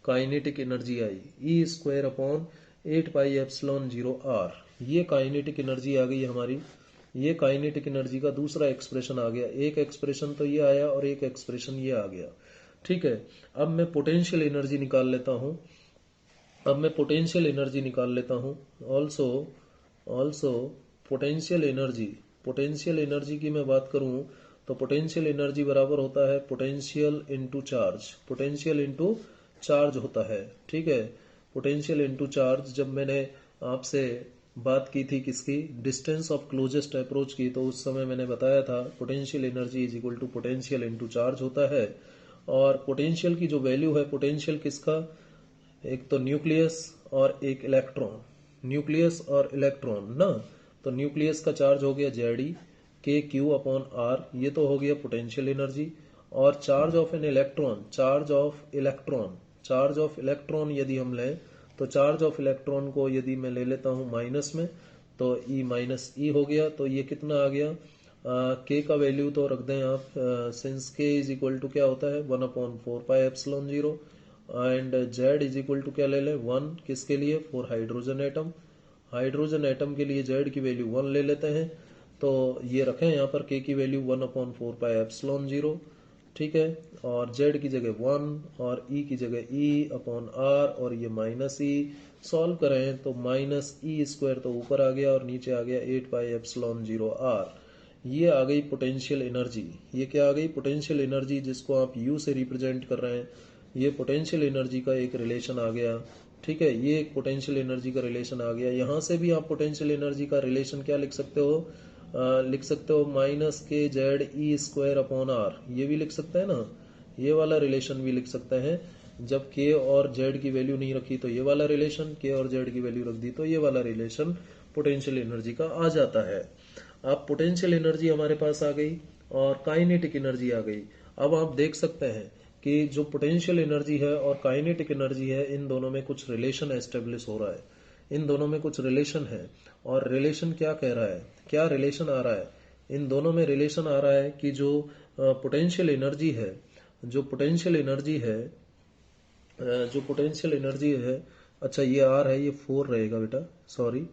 [SPEAKER 1] काइनेटिक एनर्जी आई, e²/8πε0r, ये काइनेटिक एनर्जी आ गई हमारी। ये काइनेटिक एनर्जी का दूसरा एक्सप्रेशन आ गया, एक एक्सप्रेशन तो ये आया और एक एक्सप्रेशन ये आ गया। ठीक है, अब मैं पोटेंशियल एनर्जी निकाल लेता हूं। अब मैं पोटेंशियल एनर्जी निकाल लेता हूँ। ऑल्सो पोटेंशियल एनर्जी की मैं बात करूँ तो पोटेंशियल एनर्जी बराबर होता है पोटेंशियल इंटू चार्ज होता है। ठीक है, पोटेंशियल इंटू चार्ज। जब मैंने आपसे बात की थी किसकी, डिस्टेंस ऑफ क्लोजेस्ट अप्रोच की, तो उस समय मैंने बताया था potential energy is equal to potential into charge होता है। और पोटेंशियल की जो वैल्यू है, पोटेंशियल किसका, एक तो न्यूक्लियस और एक इलेक्ट्रॉन, न्यूक्लियस और इलेक्ट्रॉन ना। तो न्यूक्लियस का चार्ज हो गया जेडी के क्यू अपॉन आर, ये तो हो गया पोटेंशियल एनर्जी। और charge of an electron, charge of electron यदि हम लें तो चार्ज ऑफ इलेक्ट्रॉन को यदि मैं ले लेता हूं माइनस में, तो ई माइनस ई हो गया। तो ये कितना आ गया, के का वैल्यू तो रख दें आप, सिंस के इज इक्वल टू क्या होता है 1/4πε0, and z is equal to क्या ले लें 1, किसके लिए, for hydrogen atom. Hydrogen atom के लिए जेड की वैल्यू 1 ले लेते हैं। तो ये रखें यहाँ पर के की वैल्यू 1/4πε0, ठीक है। और जेड की जगह 1 और ई की जगह ई अपॉन आर, और ये माइनस ई। सॉल्व करें तो माइनस ई स्क्वायर तो ऊपर आ गया और नीचे आ गया 8πε0 आर। ये आ गई पोटेंशियल एनर्जी। ये क्या आ गई, पोटेंशियल एनर्जी, जिसको आप यू से रिप्रेजेंट कर रहे हैं। ये पोटेंशियल एनर्जी का एक रिलेशन आ गया। ठीक है, ये एक पोटेंशियल एनर्जी का रिलेशन आ गया। यहां से भी आप पोटेंशियल एनर्जी का रिलेशन क्या लिख सकते हो, लिख सकते हो माइनस के जेड ई स्क्वायर अपॉन आर, ये भी लिख सकते हैं ना। ये वाला रिलेशन भी लिख सकते हैं। जब के और जेड की वैल्यू नहीं रखी तो ये वाला रिलेशन, के और जेड की वैल्यू रख दी तो ये वाला रिलेशन पोटेंशियल एनर्जी का आ जाता है। अब पोटेंशियल एनर्जी हमारे पास आ गई और काइनेटिक एनर्जी आ गई। अब आप देख सकते हैं कि जो पोटेंशियल एनर्जी है और काइनेटिक एनर्जी है, इन दोनों में कुछ रिलेशन एस्टेब्लिश हो रहा है। इन दोनों में कुछ रिलेशन है। और रिलेशन क्या कह रहा है, क्या रिलेशन आ रहा है, इन दोनों में रिलेशन आ रहा है कि जो पोटेंशियल एनर्जी है, जो पोटेंशियल एनर्जी है, अच्छा ये आर है, ये 4 रहेगा बेटा, सॉरी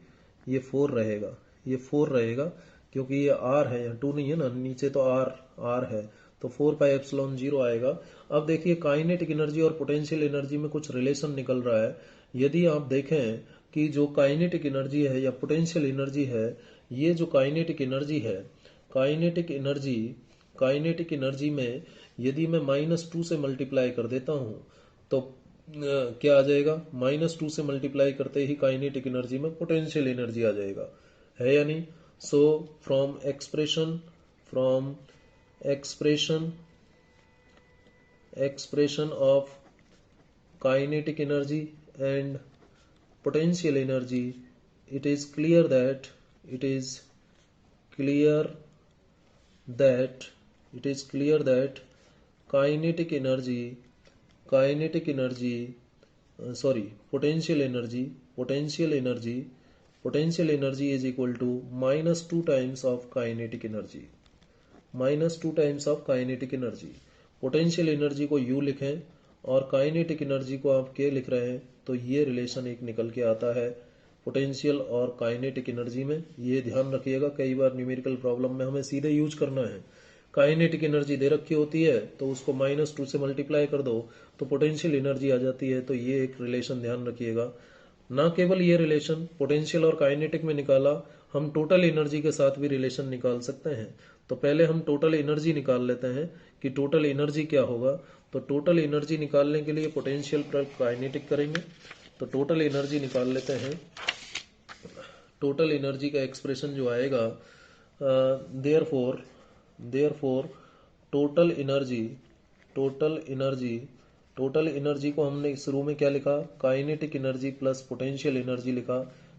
[SPEAKER 1] ये 4 रहेगा, ये 4 रहेगा, क्योंकि ये आर है, यहाँ 2 नहीं है ना, नीचे तो आर है, तो 4πε0 आएगा। अब देखिए काइनेटिक एनर्जी और पोटेंशियल एनर्जी में कुछ रिलेशन निकल रहा है। यदि आप देखें कि जो काइनेटिक एनर्जी है या पोटेंशियल एनर्जी है, ये जो काइनेटिक एनर्जी है, काइनेटिक एनर्जी में यदि मैं -2 से मल्टीप्लाई कर देता हूं तो क्या आ जाएगा, -2 से मल्टीप्लाई करते ही काइनेटिक एनर्जी में पोटेंशियल एनर्जी आ जाएगा, है या नहीं। So from expression of kinetic energy and potential energy, it is clear that kinetic energy potential energy is equal to -2 times of kinetic energy, potential energy को U लिखें और kinetic energy को आप K लिख रहे हैं, तो ये रिलेशन एक निकल के आता है पोटेंशियल और काइनेटिक एनर्जी में। ये ध्यान रखिएगा, कई बार न्यूमेरिकल प्रॉब्लम में हमें सीधे यूज करना है। काइनेटिक एनर्जी दे रखी होती है तो उसको -2 से मल्टीप्लाई कर दो तो पोटेंशियल एनर्जी आ जाती है। तो ये एक रिलेशन ध्यान रखिएगा। ना केवल ये रिलेशन पोटेंशियल और काइनेटिक में निकाला, हम टोटल एनर्जी के साथ भी रिलेशन निकाल सकते हैं। तो पहले हम टोटल एनर्जी निकाल लेते हैं कि टोटल एनर्जी क्या होगा। तो टोटल एनर्जी निकालने के लिए पोटेंशियल पर काइनेटिक करेंगे। तो टोटल एनर्जी निकाल लेते हैं। टोटल एनर्जी का एक्सप्रेशन जो आएगा, देयरफॉर टोटल एनर्जी को हमने शुरू में क्या लिखा, kinetic energy plus potential energy लिखा।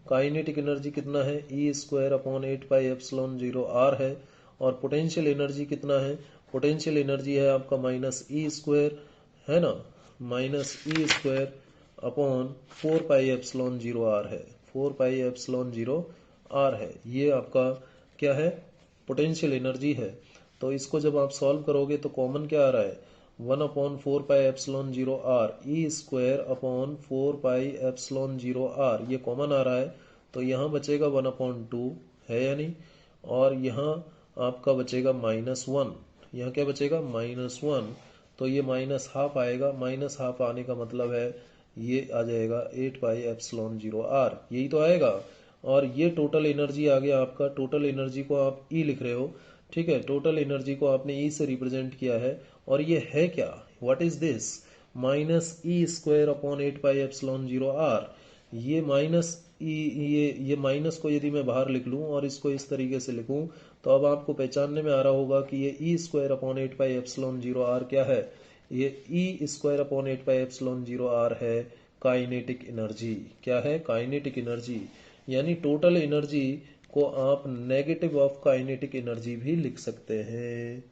[SPEAKER 1] काइनेटिक एनर्जी कितना है, ई स्क्वायर अपॉन 8πε0 आर है। और पोटेंशियल एनर्जी कितना है, पोटेंशियल एनर्जी है आपका -E स्क्वायर, है ना, -E स्क्वायर अपॉन 4πε0 आर है, 4πε0 आर है। ये आपका क्या है, पोटेंशियल एनर्जी है। तो इसको जब आप सॉल्व करोगे तो कॉमन क्या आ रहा है, 1/4πε0 r, e square upon 4πε0 r, ये कॉमन आ रहा है। तो यहाँ बचेगा 1/2, है या नहीं। और यहाँ आपका बचेगा -1, यहाँ क्या बचेगा -1, तो ये -½ आएगा। -½ आने का मतलब है ये आ जाएगा 8 पाई एप्सिलॉन 0 आर, यही तो आएगा। और ये टोटल एनर्जी आ गया आपका, टोटल एनर्जी को आप ई लिख रहे हो, ठीक है, टोटल एनर्जी को आपने ई से रिप्रेजेंट किया है। और ये है क्या, what is this, minus E square upon 8 pi epsilon 0 R. ये माइनस ई, ये माइनस को यदि मैं बाहर लिख लूं और इसको इस तरीके से लिखूं, तो अब आपको पहचानने में आ रहा होगा कि ये e square upon 8 pi epsilon 0 r क्या है। ये e square upon 8 pi epsilon 0 r है काइनेटिक एनर्जी। क्या है, काइनेटिक एनर्जी। यानी टोटल एनर्जी को आप नेगेटिव ऑफ काइनेटिक एनर्जी भी लिख सकते हैं।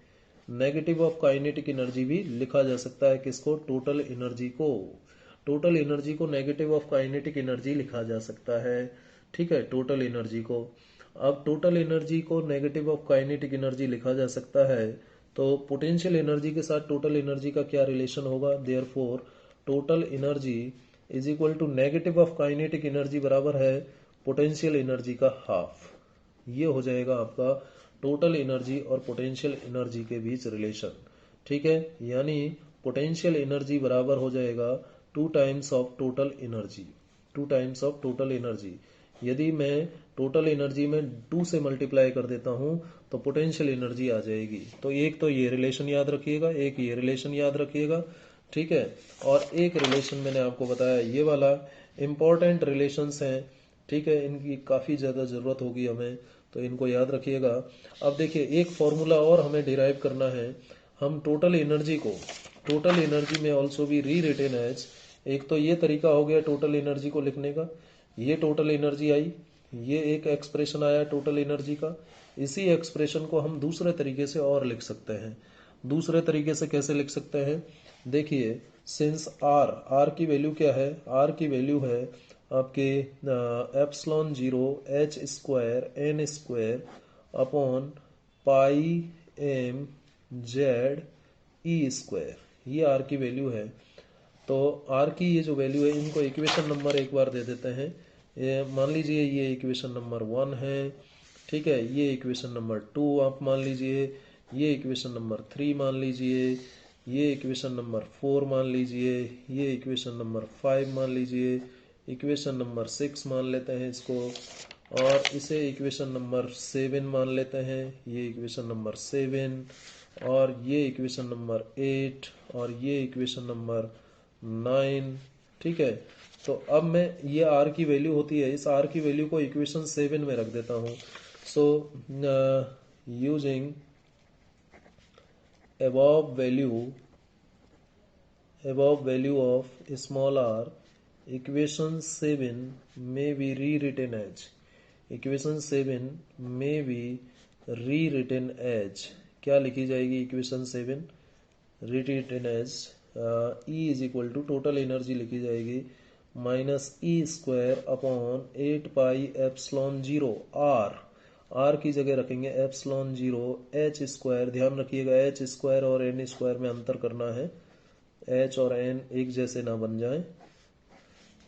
[SPEAKER 1] नेगेटिव ऑफ काइनेटिक एनर्जी भी लिखा जा सकता है, किसको, टोटल एनर्जी को। टोटल एनर्जी को नेगेटिव ऑफ काइनेटिक एनर्जी लिखा जा सकता है, ठीक है, टोटल एनर्जी को। अब टोटल एनर्जी को नेगेटिव ऑफ काइनेटिक एनर्जी लिखा जा सकता है, तो पोटेंशियल एनर्जी के साथ टोटल एनर्जी का क्या रिलेशन होगा, therefore total energy is equal to negative of kinetic energy बराबर है पोटेंशियल एनर्जी का हाफ। ये हो जाएगा आपका टोटल एनर्जी और पोटेंशियल एनर्जी के बीच रिलेशन, ठीक है। यानी पोटेंशियल एनर्जी बराबर हो जाएगा 2 times of total energy, 2 times of total energy. यदि मैं टोटल एनर्जी में 2 से मल्टीप्लाई कर देता हूं तो पोटेंशियल एनर्जी आ जाएगी। तो एक तो ये रिलेशन याद रखिएगा, एक ये रिलेशन याद रखिएगा, ठीक है। और एक रिलेशन मैंने आपको बताया ये वाला, इंपॉर्टेंट रिलेशंस हैं, ठीक है, इनकी काफ़ी ज़्यादा ज़रूरत होगी हमें, तो इनको याद रखिएगा। अब देखिए एक फॉर्मूला और हमें डिराइव करना है। हम टोटल एनर्जी को, टोटल एनर्जी में ऑल्सो भी री रिटेन एज, एक तो ये तरीका हो गया टोटल एनर्जी को लिखने का, ये टोटल एनर्जी आई, ये एक एक्सप्रेशन आया टोटल एनर्जी का। इसी एक्सप्रेशन को हम दूसरे तरीके से और लिख सकते हैं। दूसरे तरीके से कैसे लिख सकते हैं, देखिए, सिंस आर, आर की वैल्यू क्या है, आर की वैल्यू है आपके epsilon 0 H square N square upon pi M Z ई स्क्वायर, ये आर की वैल्यू है। तो आर की ये जो वैल्यू है, इनको इक्वेशन नंबर एक बार दे देते हैं। ये मान लीजिए ये इक्वेशन नंबर 1 है, ठीक है, ये इक्वेशन नंबर 2 आप मान लीजिए, ये इक्वेशन नंबर 3 मान लीजिए, ये इक्वेशन नंबर 4 मान लीजिए, ये इक्वेशन नंबर 5 मान लीजिए, इक्वेशन नंबर 6 मान लेते हैं इसको, और इसे इक्वेशन नंबर 7 मान लेते हैं, ये इक्वेशन नंबर 7, और ये इक्वेशन नंबर 8, और ये इक्वेशन नंबर 9, ठीक है। तो अब मैं, ये आर की वैल्यू होती है, इस आर की वैल्यू को इक्वेशन 7 में रख देता हूँ। So using above value of small r, equation 7 may be rewritten as, equation 7 may be rewritten as, क्या लिखी जाएगी equation 7, rewritten as E is equal to total energy लिखी जाएगी minus E square upon 8 pi epsilon 0 R, are की जगह रखेंगे epsilon 0 H square. ध्यान रखिएगा एच स्क्वायर और एन स्क्वायर में अंतर करना है, एच और एन एक जैसे ना बन जाए,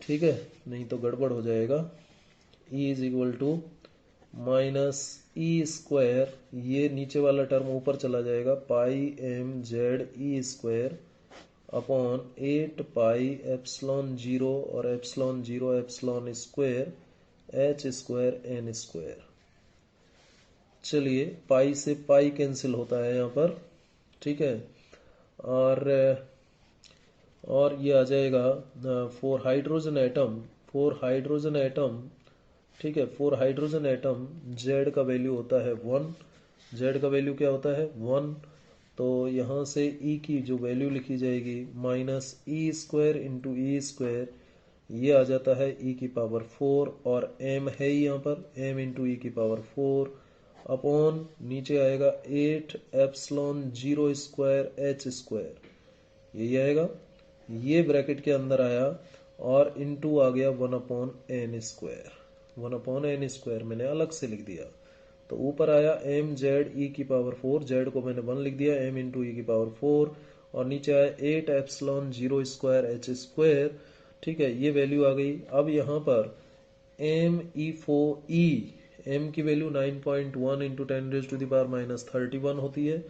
[SPEAKER 1] ठीक है, नहीं तो गड़बड़ हो जाएगा। E is equal to minus E square, ये नीचे वाला टर्म ऊपर चला जाएगा, पाई एम जेड ई स्क्वायर अपॉन 8 पाई एप्सिलॉन 0 और epsilon 0 epsilon square H square N square. चलिए पाई से पाई कैंसिल होता है यहाँ पर, ठीक है, और ये आ जाएगा for hydrogen atom, for hydrogen atom, ठीक है, फॉर हाइड्रोजन एटम जेड का वैल्यू होता है 1, जेड का वैल्यू क्या होता है 1। तो यहाँ से ई की जो वैल्यू लिखी जाएगी माइनस ई स्क्वायर इंटू ई स्क्वायर, ये आ जाता है ई की पावर 4, और एम है यहाँ पर, एम इंटू ई की पावर 4 अपॉन नीचे आएगा 8 एप्सिलॉन 0 स्क्वायर एच स्क्वायर, यही आएगा, ये ब्रैकेट के अंदर आया, और इनटू आ गया 1 upon N square, 1 upon N square मैंने अलग से लिख दिया। तो ऊपर आया एम जेड ई की पावर 4, जेड को मैंने 1 लिख दिया, एम इंटू ई की पावर 4, और नीचे आया 8 एप्सिलॉन 0 स्क्वायर एच स्क्वायर, ठीक है, ये वैल्यू आ गई। अब यहाँ पर एम ई 4 ई, एम की वैल्यू 9.1 इंटू 10⁻⁻31 होती है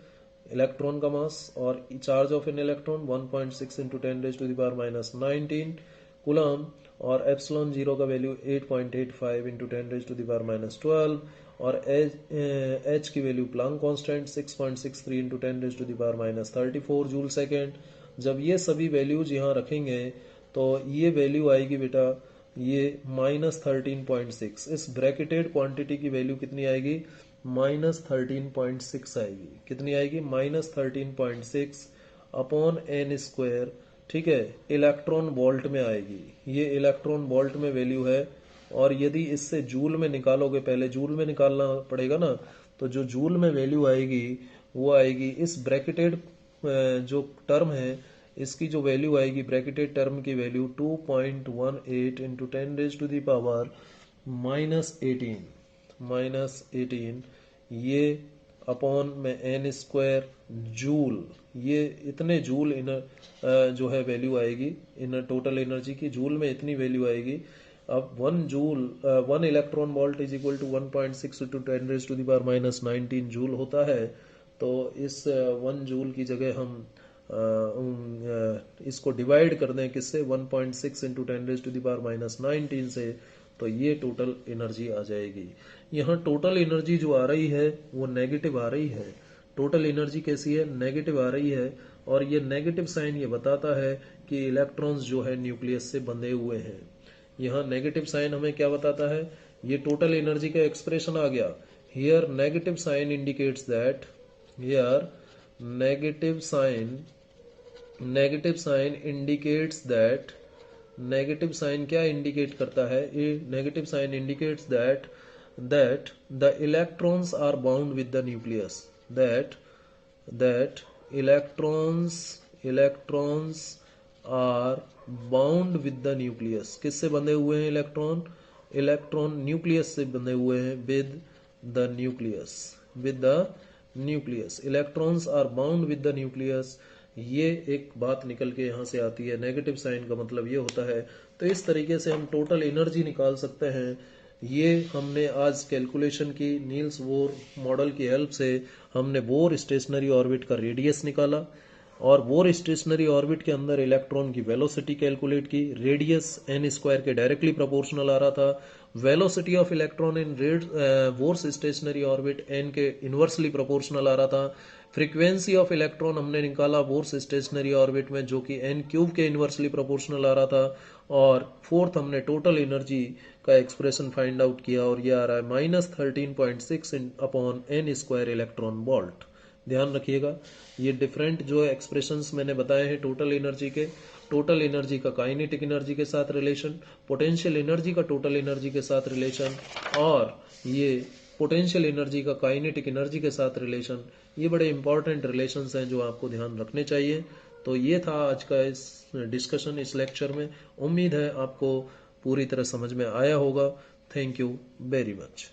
[SPEAKER 1] इलेक्ट्रॉन का मास, और charge of an electron 1.6 into 10⁻⁻19 coulomb, और एप्सिलॉन जीरो का वैल्यू 8.85 इंटू 10⁻⁻12, और एच की value Planck constant 6.63 into 10⁻⁻34 joule second. जब ये सभी वैल्यूज यहाँ रखेंगे तो ये वैल्यू आएगी बेटा ये -13.6। इस ब्रैकेटेड क्वांटिटी की वैल्यू कितनी आएगी? -13.6 आएगी। कितनी आएगी? -13.6 अपॉन n स्क्वायर, ठीक है, इलेक्ट्रॉन वोल्ट में आएगी। ये इलेक्ट्रॉन वोल्ट में वैल्यू है। और यदि इससे जूल में निकालोगे, पहले जूल में निकालना पड़ेगा ना, तो जो जूल में वैल्यू आएगी वो आएगी इस ब्रैकेटेड जो टर्म है इसकी जो वैल्यू आएगी, ब्रैकेटेड टर्म की वैल्यू 2.18 इंटू 10⁻⁻18 ये अपॉन में n स्क्वायर जूल। ये इतने जूल जो है वैल्यू आएगी इन टोटल एनर्जी की, जूल में इतनी वैल्यू आएगी। अब 1 electron volt is equal to 1.6 into 10⁻⁻19 joule होता है। तो इस 1 जूल की जगह हम इसको डिवाइड कर दें किससे? 1.6 इंटू 10⁻⁻19 से, तो ये टोटल एनर्जी आ जाएगी। यहाँ टोटल एनर्जी जो आ रही है वो नेगेटिव आ रही है। टोटल एनर्जी कैसी है? नेगेटिव आ रही है। और ये नेगेटिव साइन ये बताता है कि इलेक्ट्रॉन्स जो है न्यूक्लियस से बंधे हुए हैं। यहाँ नेगेटिव साइन हमें क्या बताता है? ये टोटल एनर्जी का एक्सप्रेशन आ गया। Here negative sign indicates that, here negative sign indicates that, negative sign क्या इंडिकेट करता है? Negative sign indicates that the electrons are bound with the nucleus, that electrons are bound with the nucleus. किससे बंधे हुए हैं electron nucleus से बंधे हुए हैं, with the nucleus. Electrons are bound with the nucleus, ये एक बात निकल के यहाँ से आती है। नेगेटिव साइन का मतलब ये होता है। तो इस तरीके से हम टोटल एनर्जी निकाल सकते हैं। ये हमने आज कैलकुलेशन की नील्स बोर मॉडल की हेल्प से हमने बोर स्टेशनरी ऑर्बिट का रेडियस निकाला, और बोर स्टेशनरी ऑर्बिट के अंदर इलेक्ट्रॉन की वेलोसिटी कैलकुलेट की। रेडियस n स्क्वायर के डायरेक्टली प्रोपोर्शनल आ रहा था। Velocity of electron in bore stationery orbit n के इनवर्सली प्रोपोर्शनल आ रहा था। फ्रीक्वेंसी ऑफ इलेक्ट्रॉन हमने निकाला बोर स्टेशनरी ऑर्बिट में, जो कि n³ के इनवर्सली प्रोपोर्शनल आ रहा था। और फोर्थ हमने टोटल एनर्जी का एक्सप्रेशन फाइंड आउट किया, और ये आ रहा है -13.6 upon n square electron volt. ध्यान रखिएगा, ये डिफरेंट जो एक्सप्रेशंस मैंने बताए हैं टोटल एनर्जी के, टोटल एनर्जी का काइनेटिक एनर्जी के साथ रिलेशन, पोटेंशियल एनर्जी का टोटल एनर्जी के साथ रिलेशन, और ये पोटेंशियल एनर्जी का काइनेटिक एनर्जी के साथ रिलेशन, ये बड़े इंपॉर्टेंट रिलेशंस हैं जो आपको ध्यान रखने चाहिए। तो ये था आज का इस डिस्कशन, इस लेक्चर में। उम्मीद है आपको पूरी तरह समझ में आया होगा। Thank you very much.